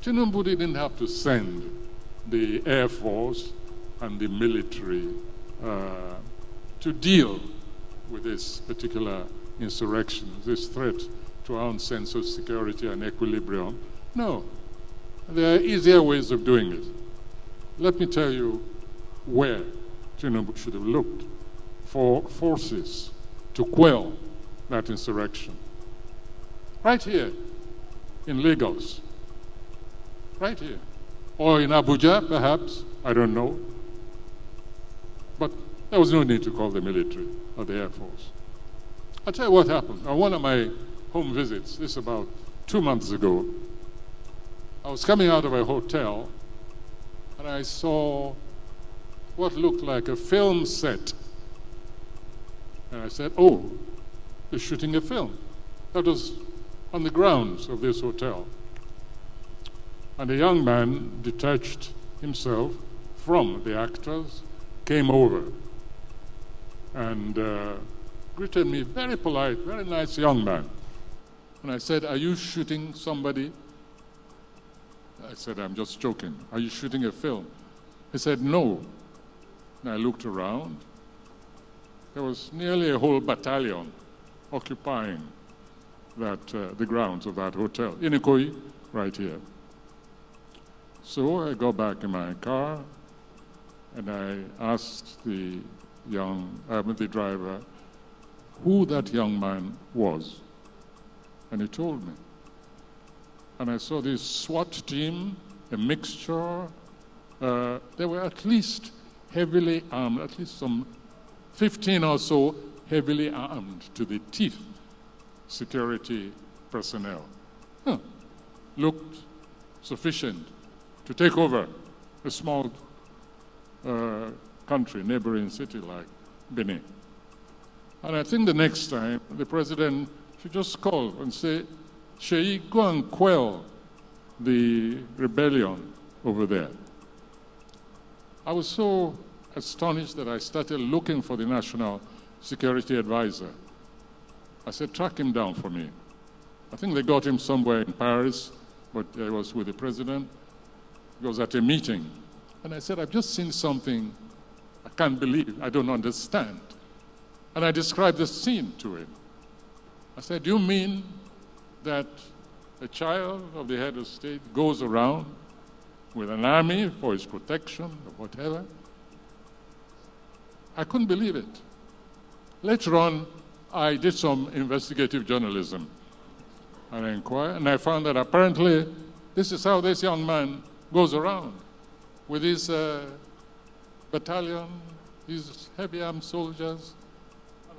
Tinubu didn't have to send the Air Force and the military to deal with this particular insurrection, this threat to our own sense of security and equilibrium. No, there are easier ways of doing it. Let me tell you where Tinubu should have looked for forces to quell that insurrection. Right here in Lagos, right here, or in Abuja, perhaps, I don't know. But there was no need to call the military or the Air Force. I'll tell you what happened. On one of my home visits, this about 2 months ago, I was coming out of a hotel and I saw what looked like a film set. And I said, oh, they're shooting a film. That was on the grounds of this hotel. And a young man detached himself from the actors, came over and greeted me, very polite, very nice young man. And I said, are you shooting somebody? I said, I'm just joking. Are you shooting a film? He said, no. And I looked around. There was nearly a whole battalion occupying that the grounds of that hotel, in Ikoyi, right here. So I got back in my car and I asked the driver who that young man was. And he told me. And I saw this SWAT team, a mixture. They were at least heavily armed, at least some 15 or so heavily armed to the teeth security personnel. Looked sufficient to take over a small country, neighboring city like Benin. And I think the next time, the president should just call and say, Seyi, go and quell the rebellion over there. I was so astonished that I started looking for the National Security Advisor. I said, track him down for me. I think they got him somewhere in Paris, but I was with the president. He was at a meeting. And I said, I've just seen something I can't believe, I don't understand. And I described the scene to him. I said, do you mean that a child of the head of state goes around with an army for his protection or whatever? I couldn't believe it. Later on, I did some investigative journalism. And I inquired, and I found that apparently this is how this young man goes around with his battalion, his heavy armed soldiers.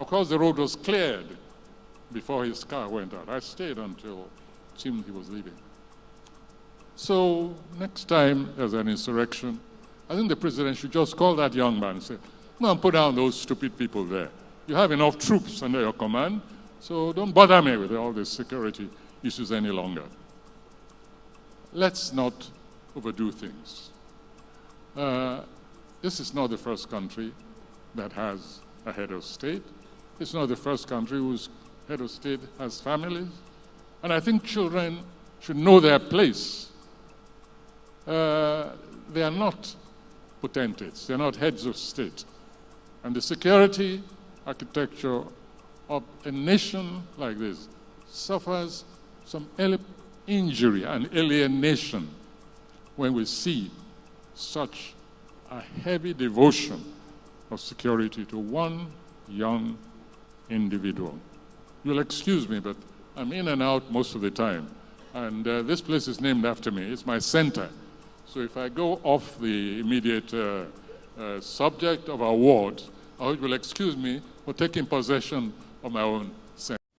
Of course, the road was cleared before his car went out. I stayed until it seemed he was leaving. So next time there's an insurrection, I think the president should just call that young man and say, go and put down those stupid people there. You have enough troops under your command, so don't bother me with all these security issues any longer. Let's not overdo things. This is not the first country that has a head of state. It's not the first country whose head of state has families. And I think children should know their place. They are not potentates. They're not heads of state. And the security architecture of a nation like this suffers some injury and alienation when we see such a heavy devotion of security to one young individual. You'll excuse me, but I'm in and out most of the time. And this place is named after me. It's my center. So if I go off the immediate subject of our ward, I hope you'll excuse me for taking possession of my own